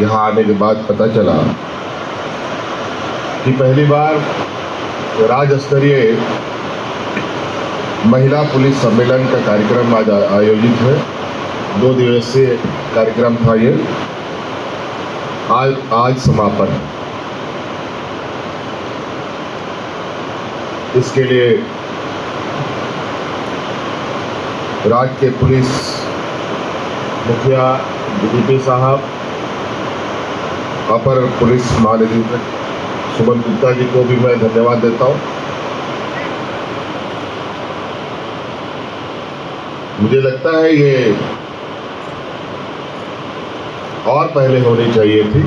यहाँ आने के बाद पता चला कि पहली बार राज्य स्तरीय महिला पुलिस सम्मेलन का कार्यक्रम आज आयोजित है। 2 दिवसीय कार्यक्रम था ये, आज समापन है। इसके लिए राज्य के पुलिस मुखिया डीजीपी साहब, अपर पुलिस महानिदेशक सुमन गुप्ता जी को भी मैं धन्यवाद देता हूँ। मुझे लगता है ये और पहले होनी चाहिए थी,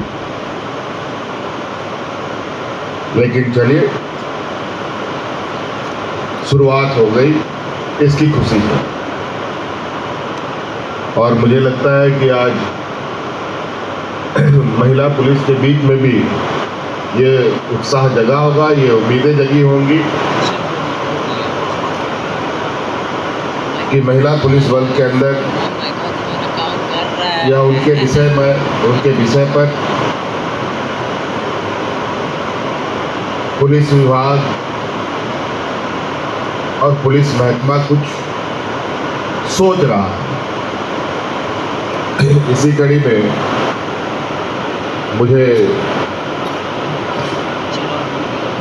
लेकिन चलिए शुरुआत हो गई, इसकी खुशी है। और मुझे लगता है कि आज महिला पुलिस के बीच में भी ये उत्साह जगा होगा, ये उम्मीदें जगी होंगी कि महिला पुलिस बल के अंदर या उनके विषय पर पुलिस विभाग और पुलिस महकमा कुछ सोच रहा है। इसी कड़ी में मुझे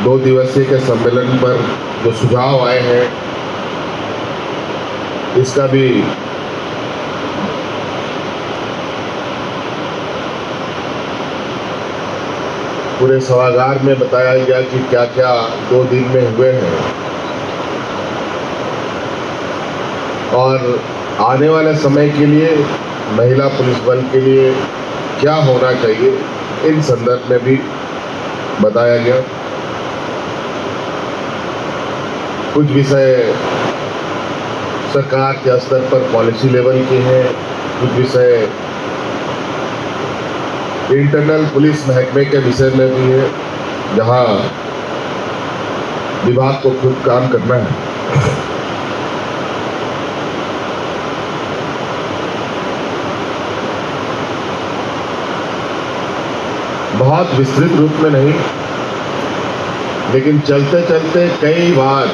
2 दिवसीय के सम्मेलन पर जो सुझाव आए हैं, इसका भी पूरे सभागार में बताया गया कि क्या क्या 2 दिन में हुए हैं और आने वाले समय के लिए महिला पुलिस बल के लिए क्या होना चाहिए, इन संदर्भ में भी बताया गया। कुछ विषय सरकार के स्तर पर पॉलिसी लेवल के हैं, कुछ विषय इंटरनल पुलिस महकमे के विषय में भी है, जहां विभाग को खुद काम करना है। बहुत विस्तृत रूप में नहीं, लेकिन चलते चलते कई बार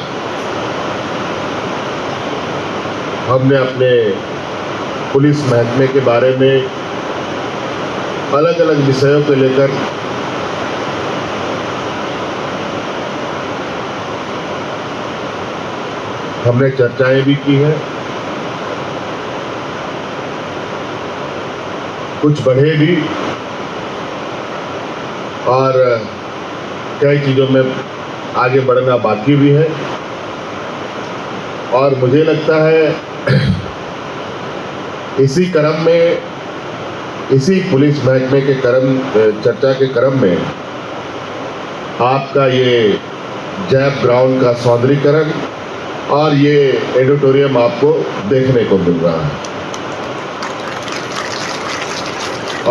हमने अपने पुलिस महकमे के बारे में अलग अलग विषयों को लेकर हमने चर्चाएं भी की हैं। कुछ बढ़े भी और कई चीज़ों में आगे बढ़ना बाकी भी है। और मुझे लगता है इसी क्रम में, इसी पुलिस महकमे के चर्चा के क्रम में आपका ये जैप ग्राउंड का सौंदर्यीकरण और ये एडिटोरियम आपको देखने को मिल रहा है।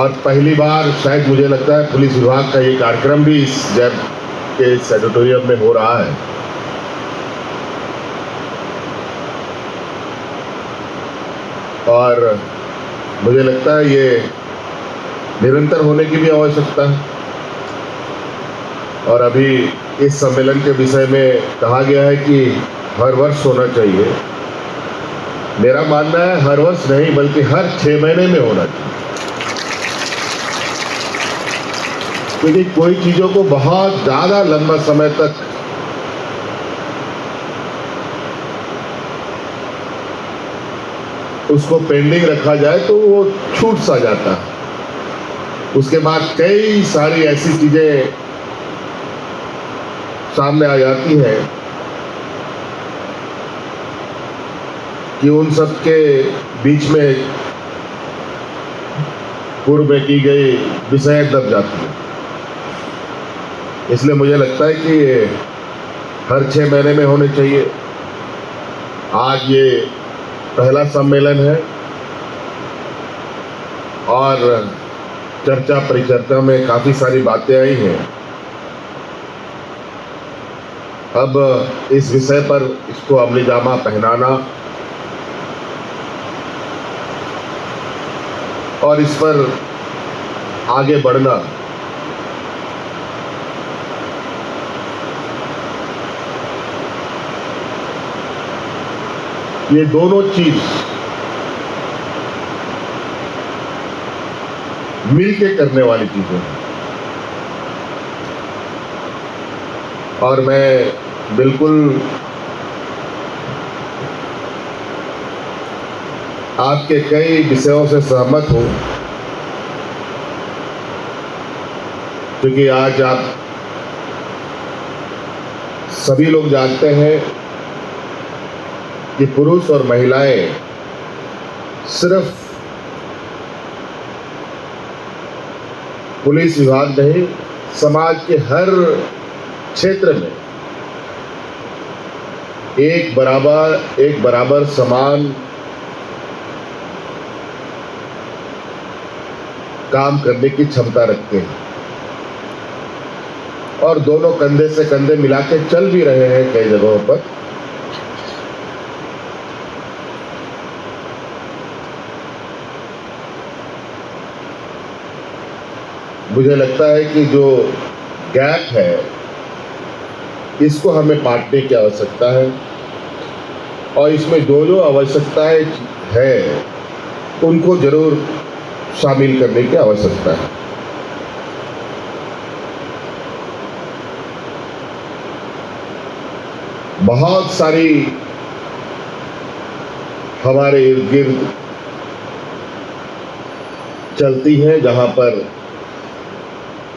और पहली बार शायद मुझे लगता है पुलिस विभाग का ये कार्यक्रम भी इस जैप के इस एडिटोरियम में हो रहा है। और मुझे लगता है ये निरंतर होने की भी आवश्यकता है। और अभी इस सम्मेलन के विषय में कहा गया है कि हर वर्ष होना चाहिए। मेरा मानना है हर वर्ष नहीं, बल्कि हर 6 महीने में होना चाहिए, क्योंकि कोई चीज़ों को बहुत ज़्यादा लंबा समय तक उसको पेंडिंग रखा जाए तो वो छूट सा जाता है। उसके बाद कई सारी ऐसी चीज़ें सामने आ जाती हैं कि उन सब के बीच में पूर्व में की गई विषय दब जाती है। इसलिए मुझे लगता है कि ये हर 6 महीने में होने चाहिए। आज ये पहला सम्मेलन है और चर्चा परिचर्चा में काफ़ी सारी बातें आई हैं। अब इस विषय पर इसको अमली जामा पहनाना और इस पर आगे बढ़ना, ये दोनों चीज मिलके करने वाली चीजें हैं। और मैं बिल्कुल आपके कई विषयों से सहमत हूं, क्योंकि आज आप सभी लोग जानते हैं कि पुरुष और महिलाएं सिर्फ पुलिस विभाग नहीं, समाज के हर क्षेत्र में एक बराबर समान काम करने की क्षमता रखते हैं और दोनों कंधे से कंधे मिला के चल भी रहे हैं कई जगहों पर। मुझे लगता है कि जो गैप है इसको हमें पाटने की आवश्यकता है और इसमें जो आवश्यकताएं है उनको जरूर शामिल करने की आवश्यकता है। बहुत सारी हमारे इर्द गिर्द चलती हैं जहां पर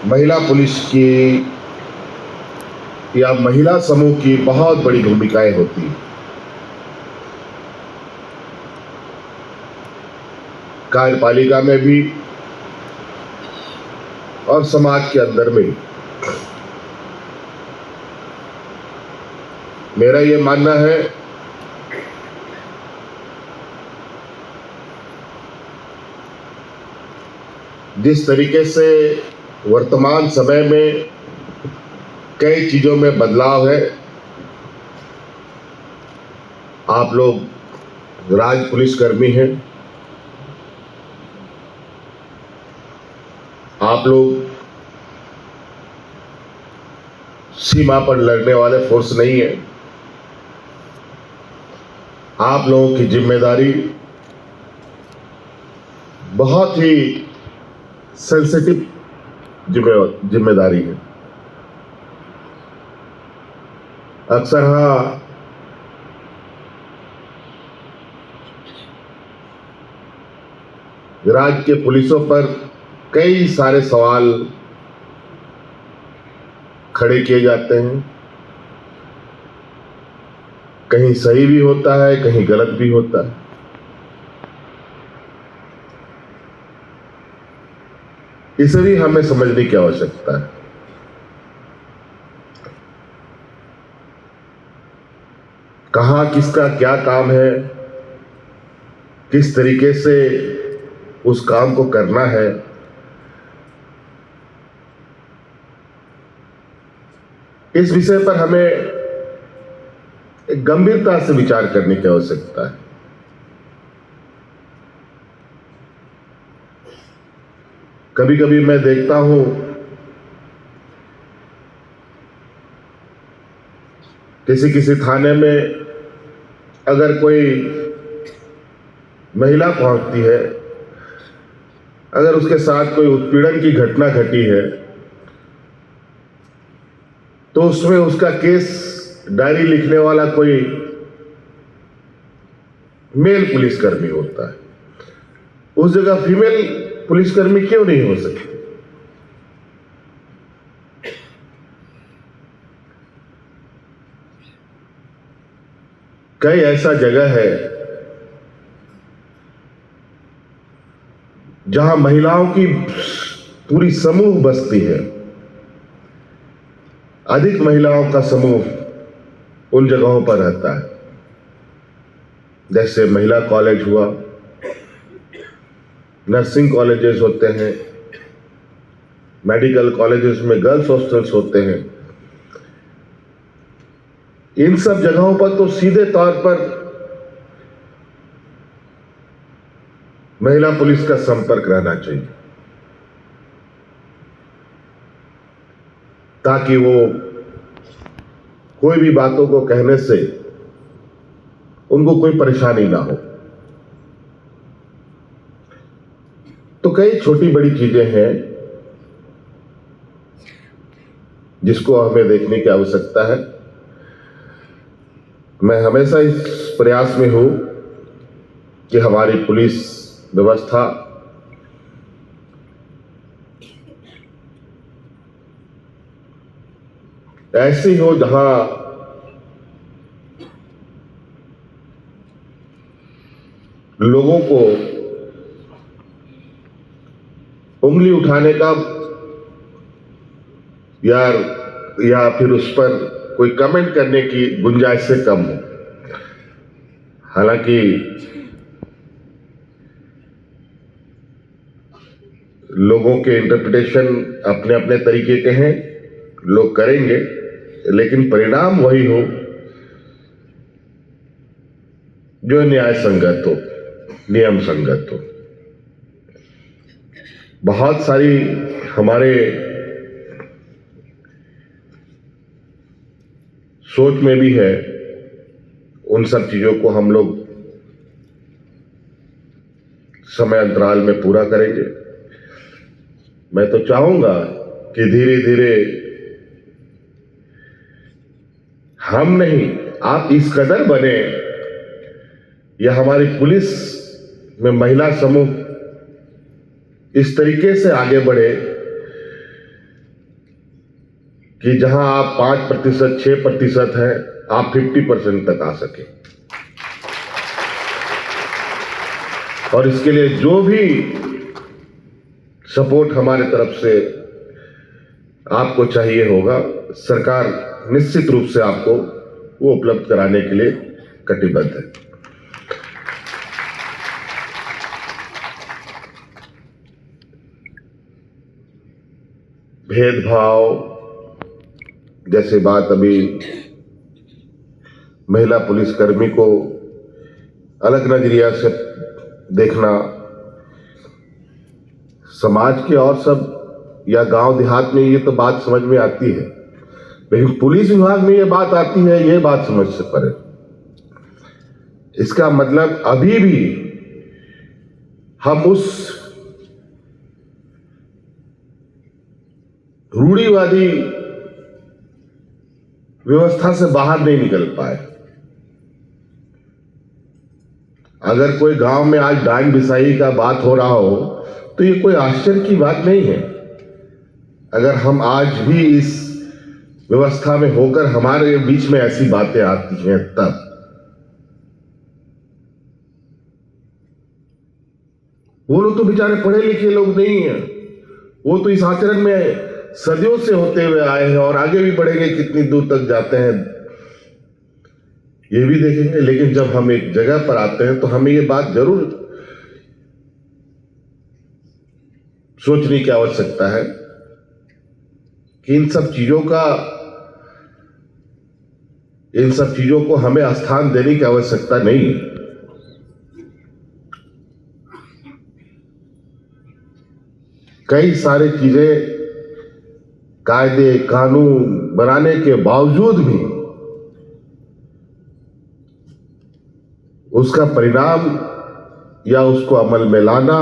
महिला पुलिस की या महिला समूह की बहुत बड़ी भूमिकाएं होती हैं। कार्यपालिका में भी और समाज के अंदर में। मेरा ये मानना है जिस तरीके से वर्तमान समय में कई चीजों में बदलाव है, आप लोग राज्य पुलिसकर्मी हैं, आप लोग सीमा पर लड़ने वाले फोर्स नहीं है। आप लोगों की जिम्मेदारी बहुत ही सेंसिटिव जिम्मेदारी है। अक्सर राज्य के पुलिसों पर कई सारे सवाल खड़े किए जाते हैं, कहीं सही भी होता है, कहीं गलत भी होता है। इसे भी हमें समझने की आवश्यकता है। कहाँ किसका क्या काम है, किस तरीके से उस काम को करना है, इस विषय पर हमें एक गंभीरता से विचार करने की आवश्यकता है। कभी कभी मैं देखता हूं किसी थाने में अगर कोई महिला पहुंचती है, अगर उसके साथ कोई उत्पीड़न की घटना घटी है, तो उसमें उसका केस डायरी लिखने वाला कोई मेल पुलिसकर्मी होता है। उस जगह फीमेल पुलिसकर्मी क्यों नहीं हो सकती? कई ऐसा जगह है जहां महिलाओं की पूरी समूह बसती है, अधिक महिलाओं का समूह उन जगहों पर रहता है। जैसे महिला कॉलेज हुआ, नर्सिंग कॉलेजेस होते हैं, मेडिकल कॉलेजेस में गर्ल्स हॉस्टल्स होते हैं। इन सब जगहों पर तो सीधे तौर पर महिला पुलिस का संपर्क रहना चाहिए। ताकि वो कोई भी बातों को कहने से उनको कोई परेशानी ना हो। तो कई छोटी बड़ी चीजें हैं जिसको हमें देखने की आवश्यकता है। मैं हमेशा इस प्रयास में हूं कि हमारी पुलिस व्यवस्था ऐसी हो जहां लोगों को उंगली उठाने का या फिर उस पर कोई कमेंट करने की गुंजाइश से कम हो। हालांकि लोगों के इंटरप्रिटेशन अपने अपने तरीके के हैं, लोग करेंगे, लेकिन परिणाम वही हो जो न्याय संगत हो, नियम संगत हो। बहुत सारी हमारे सोच में भी है, उन सब चीजों को हम लोग समय अंतराल में पूरा करेंगे। मैं तो चाहूंगा कि धीरे धीरे हम नहीं, आप इस कदर बने या हमारी पुलिस में महिला समूह इस तरीके से आगे बढ़े कि जहां आप 5%, 6% हैं, आप 50% तक आ सके। और इसके लिए जो भी सपोर्ट हमारे तरफ से आपको चाहिए होगा, सरकार निश्चित रूप से आपको वो उपलब्ध कराने के लिए कटिबद्ध है। भेदभाव जैसे बात, अभी महिला पुलिसकर्मी को अलग नजरिया से देखना, समाज के और सब या गांव देहात में ये तो बात समझ में आती है, लेकिन पुलिस विभाग में ये बात आती है, ये बात समझ से परे। इसका मतलब अभी भी हम उस रूढ़िवादी व्यवस्था से बाहर नहीं निकल पाए। अगर कोई गांव में आज डांग बिसाई का बात हो रहा हो तो ये कोई आश्चर्य की बात नहीं है। अगर हम आज भी इस व्यवस्था में होकर हमारे बीच में ऐसी बातें आती हैं, तब वो लोग तो बेचारे पढ़े लिखे लोग नहीं हैं, वो तो इस आचरण में सदियों से होते हुए आए हैं और आगे भी बढ़ेंगे, कितनी दूर तक जाते हैं ये भी देखेंगे। लेकिन जब हम एक जगह पर आते हैं तो हमें ये बात जरूर सोचने की आवश्यकता है कि इन सब चीजों को हमें स्थान देने की आवश्यकता नहीं है। कई सारी चीजें, कायदे कानून बनाने के बावजूद भी उसका परिणाम या उसको अमल में लाना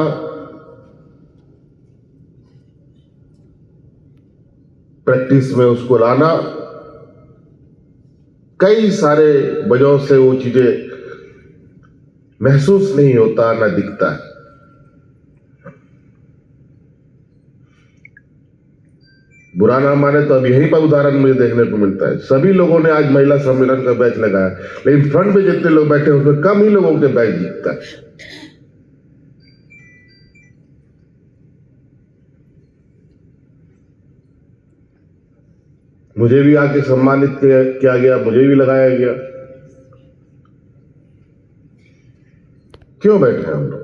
प्रैक्टिस में उसको लाना, कई सारे वजहों से वो चीजें महसूस नहीं होता, ना दिखता है। बुरा ना माने तो अब यहीं पर उदाहरण मुझे देखने को मिलता है। सभी लोगों ने आज महिला सम्मेलन का बैच लगाया, लेकिन फ्रंट में जितने लोग बैठे उसमें कम ही लोगों के बैच दिखता है। मुझे भी आके सम्मानित किया गया, मुझे भी लगाया गया। क्यों बैठे हम लोग?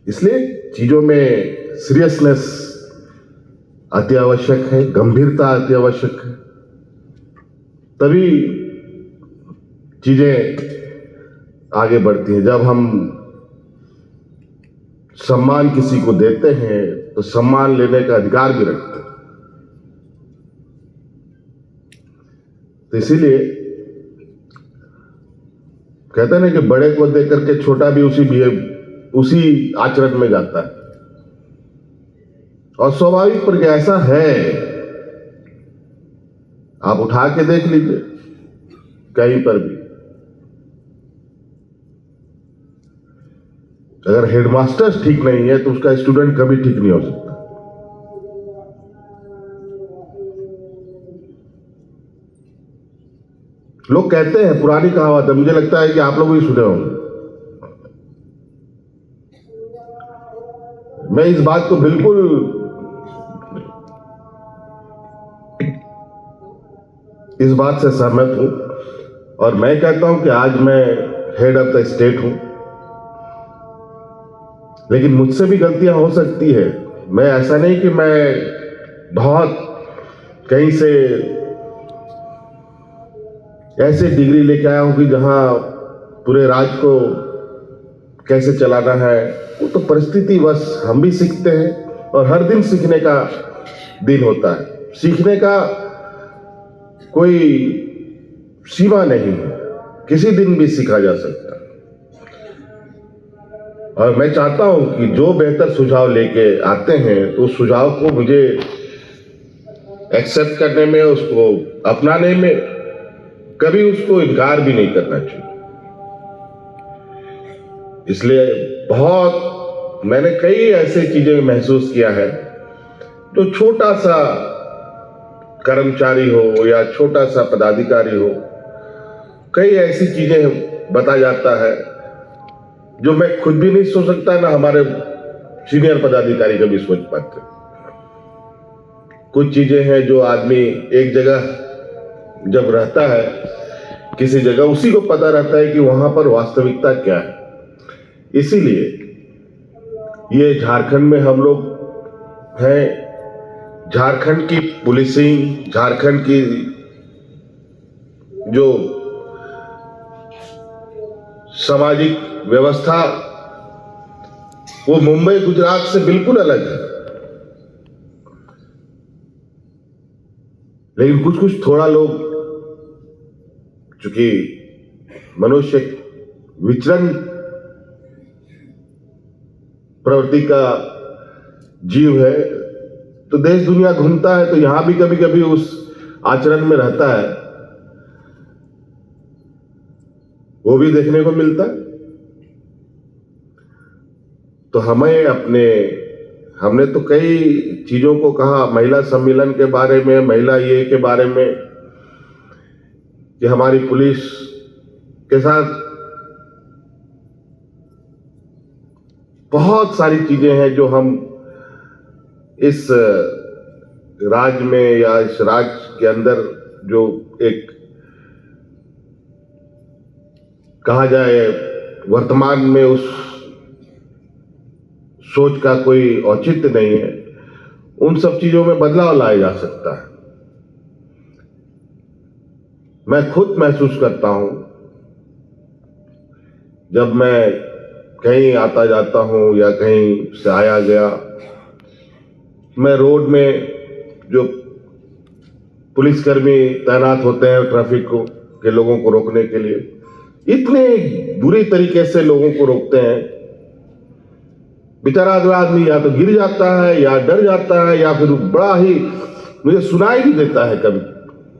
इसलिए चीजों में सीरियसनेस अति आवश्यक है, गंभीरता अति आवश्यक है, तभी चीजें आगे बढ़ती हैं। जब हम सम्मान किसी को देते हैं तो सम्मान लेने का अधिकार भी रखते हैं। तो इसीलिए कहते हैं ना कि बड़े को देख करके छोटा भी उसी आचरण में जाता है। और स्वाभाविक पर ऐसा है, आप उठा के देख लीजिए कहीं पर भी, अगर हेडमास्टर ठीक नहीं है तो उसका स्टूडेंट कभी ठीक नहीं हो सकता। लोग कहते हैं, पुरानी कहावत है, मुझे लगता है कि आप लोग भी सुने होंगे। मैं इस बात को बिल्कुल इस बात से सहमत हूं और मैं कहता हूं कि आज मैं हेड ऑफ द स्टेट हूं, लेकिन मुझसे भी गलतियां हो सकती है। मैं ऐसा नहीं कि मैं बहुत कहीं से ऐसे डिग्री लेके आया हूं कि जहां पूरे राज्य को कैसे चलाना है, वो तो परिस्थिति बस हम भी सीखते हैं और हर दिन सीखने का दिन होता है। सीखने का कोई सीमा नहीं है, किसी दिन भी सीखा जा सकता है। और मैं चाहता हूं कि जो बेहतर सुझाव लेके आते हैं तो उस सुझाव को मुझे एक्सेप्ट करने में, उसको अपनाने में कभी उसको इनकार भी नहीं करना चाहिए। इसलिए मैंने कई ऐसे चीजें महसूस किया है, जो छोटा सा कर्मचारी हो या छोटा सा पदाधिकारी हो, कई ऐसी चीजें बता जाता है जो मैं खुद भी नहीं सोच सकता, ना हमारे सीनियर पदाधिकारी कभी सोच पाते। कुछ चीजें हैं जो आदमी एक जगह जब रहता है, किसी जगह, उसी को पता रहता है कि वहां पर वास्तविकता क्या है। इसीलिए ये झारखंड में हम लोग हैं, झारखंड की पुलिसिंग, झारखंड की जो सामाजिक व्यवस्था, वो मुंबई गुजरात से बिल्कुल अलग है। लेकिन कुछ कुछ थोड़ा लोग, चूंकि मनुष्य विचरण प्रवृत्ति का जीव है, तो देश दुनिया घूमता है, तो यहां भी कभी कभी उस आचरण में रहता है, वो भी देखने को मिलता है। तो हमने तो कई चीजों को कहा, महिला सम्मेलन के बारे में, महिला ये के बारे में, कि हमारी पुलिस के साथ बहुत सारी चीजें हैं जो हम इस राज्य में या इस राज्य के अंदर जो एक कहा जाए वर्तमान में उस सोच का कोई औचित्य नहीं है, उन सब चीजों में बदलाव लाया जा सकता है। मैं खुद महसूस करता हूं, जब मैं कहीं आता जाता हूं या कहीं से आया गया, मैं रोड में जो पुलिसकर्मी तैनात होते हैं ट्रैफिक को के लोगों को रोकने के लिए, इतने बुरी तरीके से लोगों को रोकते हैं, बेचारा आदमी या तो गिर जाता है या डर जाता है या फिर बड़ा ही, मुझे सुनाई भी देता है कभी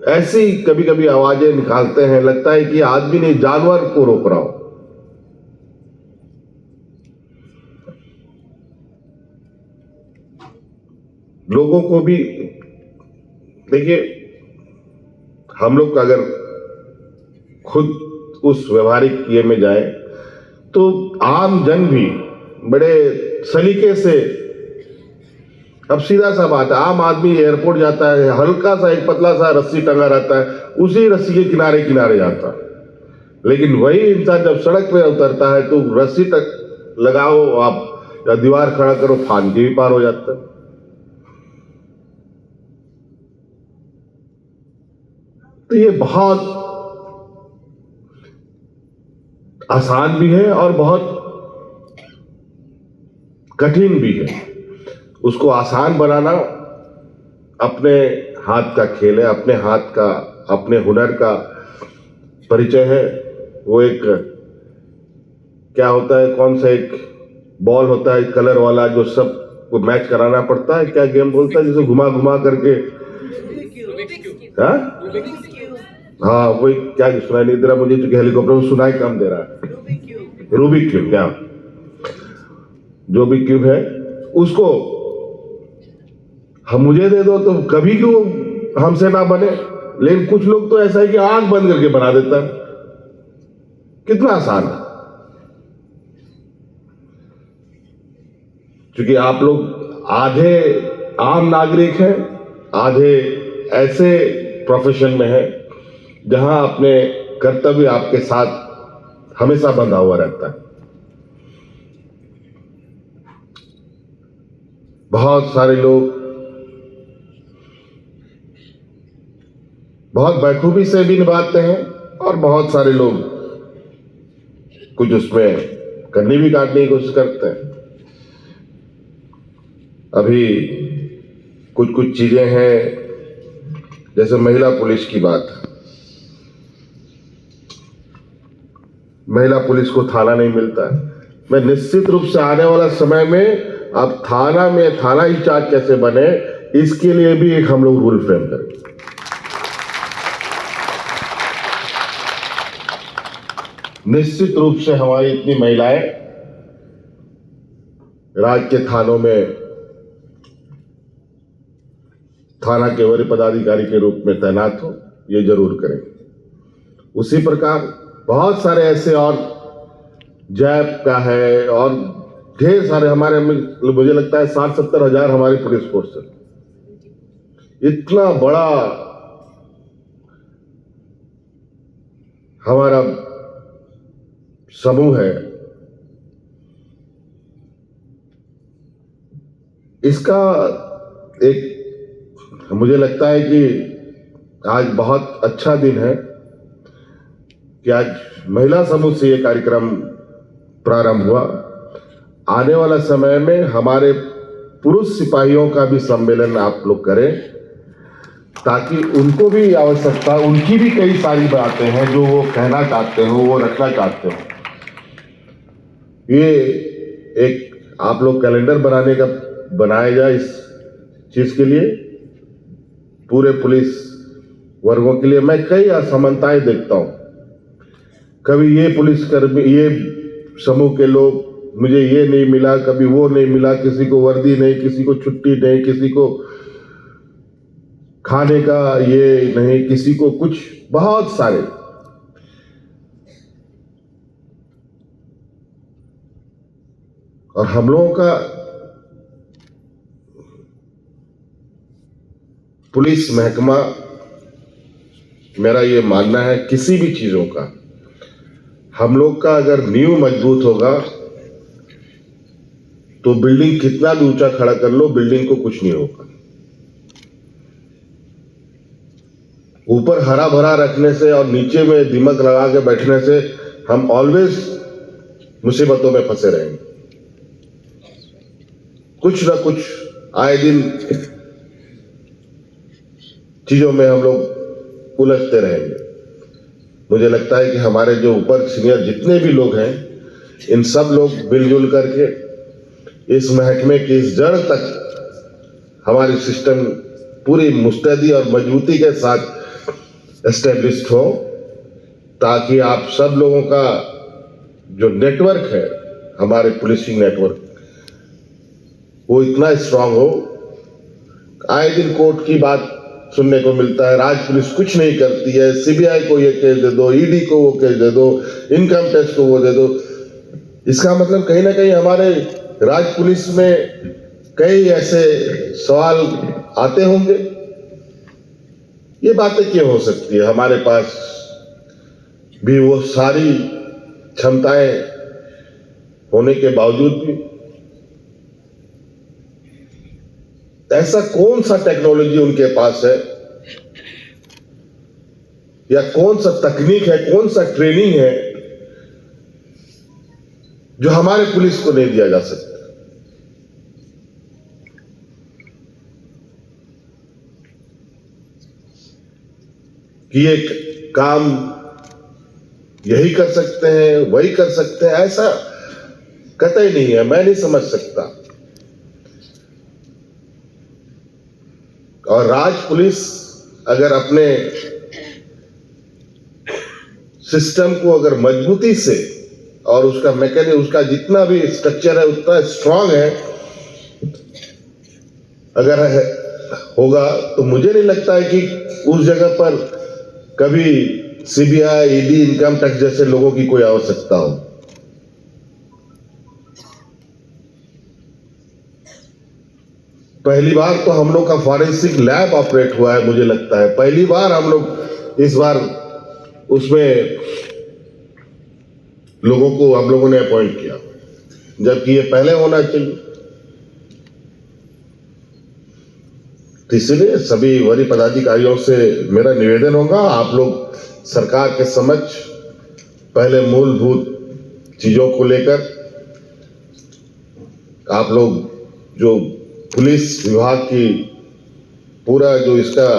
ऐसी कभी कभी आवाजें निकालते हैं, लगता है कि आदमी ने जानवर को रोक रहा हो। लोगों को भी देखिए, हम लोग अगर खुद उस व्यवहारिक ये में जाए तो आम जन भी बड़े सलीके से, अब सीधा सा बात है, आम आदमी एयरपोर्ट जाता है, हल्का सा एक पतला सा रस्सी टंगा रहता है, उसी रस्सी के किनारे किनारे जाता है। लेकिन वही इंसान जब सड़क पे उतरता है तो रस्सी तक लगाओ आप या दीवार खड़ा करो, फान के भी पार हो जाता है। तो ये बहुत आसान भी है और बहुत कठिन भी है। उसको आसान बनाना अपने हाथ का खेल है, अपने हाथ का, अपने हुनर का परिचय है। वो एक क्या होता है, कौन सा एक बॉल होता है कलर वाला जो सब को मैच कराना पड़ता है, क्या गेम बोलता है जिसे घुमा घुमा करके, हाँ वही, क्या सुनाई नहीं दे रहा मुझे, चूंकि हेलीकॉप्टर में सुनाई कम दे रहा है। रूबिक क्यूब, क्या जो भी क्यूब है उसको हम मुझे दे दो तो कभी क्यों हमसे ना बने, लेकिन कुछ लोग तो ऐसा है कि आंख बंद करके बना देता है। कितना आसान है। क्योंकि आप लोग आधे आम नागरिक हैं, आधे ऐसे प्रोफेशन में हैं जहां अपने कर्तव्य आपके साथ हमेशा बंधा हुआ रहता है। बहुत सारे लोग बहुत बखूबी से भी निभाते हैं और बहुत सारे लोग कुछ उसमें करनी भी काटने की कोशिश करते हैं। अभी कुछ कुछ चीजें हैं, जैसे महिला पुलिस की बात, महिला पुलिस को थाना नहीं मिलता है। मैं निश्चित रूप से आने वाला समय में अब थाना में थाना इंचार्ज कैसे बने, इसके लिए भी एक हम लोग रूल फ्रेम करेंगे। निश्चित रूप से हमारी इतनी महिलाएं राज्य के थानों में थाना के वरीय पदाधिकारी के रूप में तैनात हो, ये जरूर करेंगे। उसी प्रकार बहुत सारे ऐसे और जैप का है और ढेर सारे हमारे, मुझे लगता है 60-70 हजार हमारी पुलिस फोर्स है। इतना बड़ा हमारा समूह है, इसका एक मुझे लगता है कि आज बहुत अच्छा दिन है कि आज महिला समूह से ये कार्यक्रम प्रारंभ हुआ। आने वाला समय में हमारे पुरुष सिपाहियों का भी सम्मेलन आप लोग करें, ताकि उनको भी आवश्यकता, उनकी भी कई सारी बातें हैं जो वो कहना चाहते हो, वो रखना चाहते हो। ये एक आप लोग कैलेंडर बनाया जाए इस चीज के लिए, पूरे पुलिस वर्गों के लिए। मैं कई असमानताएं देखता हूं, कभी ये पुलिसकर्मी, ये समूह के लोग, मुझे ये नहीं मिला, कभी वो नहीं मिला, किसी को वर्दी नहीं, किसी को छुट्टी नहीं, किसी को खाने का ये नहीं, किसी को कुछ, बहुत सारे। और हम लोगों का पुलिस महकमा, मेरा ये मानना है किसी भी चीजों का, हम लोग का अगर नींव मजबूत होगा तो बिल्डिंग कितना भी ऊंचा खड़ा कर लो, बिल्डिंग को कुछ नहीं होगा। ऊपर हरा भरा रखने से और नीचे में दिमाग लगा के बैठने से हम ऑलवेज मुसीबतों में फंसे रहेंगे। कुछ ना कुछ आए दिन चीजों में हम लोग उलझते रहेंगे। मुझे लगता है कि हमारे जो ऊपर सीनियर जितने भी लोग हैं, इन सब लोग मिलजुल करके इस महकमे की इस जड़ तक हमारी सिस्टम पूरी मुस्तैदी और मजबूती के साथ एस्टेब्लिश्ड हो, ताकि आप सब लोगों का जो नेटवर्क है, हमारे पुलिसिंग नेटवर्क, वो इतना स्ट्रांग हो। आए दिन कोर्ट की बात सुनने को मिलता है, राज्य पुलिस कुछ नहीं करती है, सीबीआई को ये केस दे दो, ईडी को वो केस दे दो, इनकम टैक्स को वो दे दो। इसका मतलब कहीं ना कहीं हमारे राज्य पुलिस में कई ऐसे सवाल आते होंगे, ये बातें क्यों हो सकती है? हमारे पास भी वो सारी क्षमताएं होने के बावजूद भी ऐसा कौन सा टेक्नोलॉजी उनके पास है, या कौन सा तकनीक है, कौन सा ट्रेनिंग है जो हमारे पुलिस को नहीं दिया जा सकता? कि ये काम यही कर सकते हैं, वही कर सकते हैं, ऐसा कतई नहीं है। मैं नहीं समझ सकता। और राज पुलिस अगर अपने सिस्टम को अगर मजबूती से और उसका मैकेनिज्म, उसका जितना भी स्ट्रक्चर है उतना स्ट्रांग है अगर होगा, तो मुझे नहीं लगता है कि उस जगह पर कभी सीबीआई, ईडी, इनकम टैक्स जैसे लोगों की कोई आवश्यकता हो। पहली बार तो हम लोग का फॉरेंसिक लैब ऑपरेट हुआ है, मुझे लगता है पहली बार हम लोग इस बार उसमें लोगों को हम लोगों ने अपॉइंट किया, जबकि ये पहले होना चाहिए। तो इसलिए सभी वरीय पदाधिकारियों से मेरा निवेदन होगा, आप लोग सरकार के समक्ष पहले मूलभूत चीजों को लेकर आप लोग जो पुलिस विभाग की पूरा जो इसका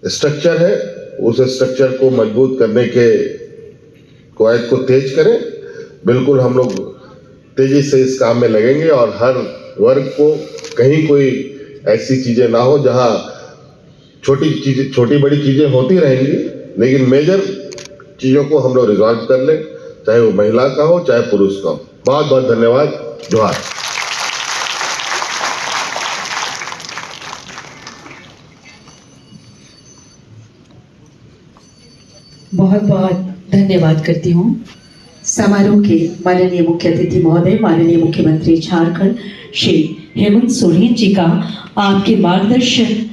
स्ट्रक्चर है उस स्ट्रक्चर को मजबूत करने के कवायद को तेज करें। बिल्कुल हम लोग तेजी से इस काम में लगेंगे और हर वर्ग को कहीं कोई ऐसी चीजें ना हो जहां छोटी बड़ी चीजें होती रहेंगी, लेकिन मेजर चीजों को हम लोग रिजॉल्व कर लें, चाहे वो महिला का हो चाहे पुरुष का हो। बहुत बहुत धन्यवाद। जोहार। बहुत बहुत धन्यवाद करती हूँ। समारोह के माननीय मुख्य अतिथि महोदय, माननीय मुख्यमंत्री झारखंड श्री हेमंत सोरेन जी का आपके मार्गदर्शन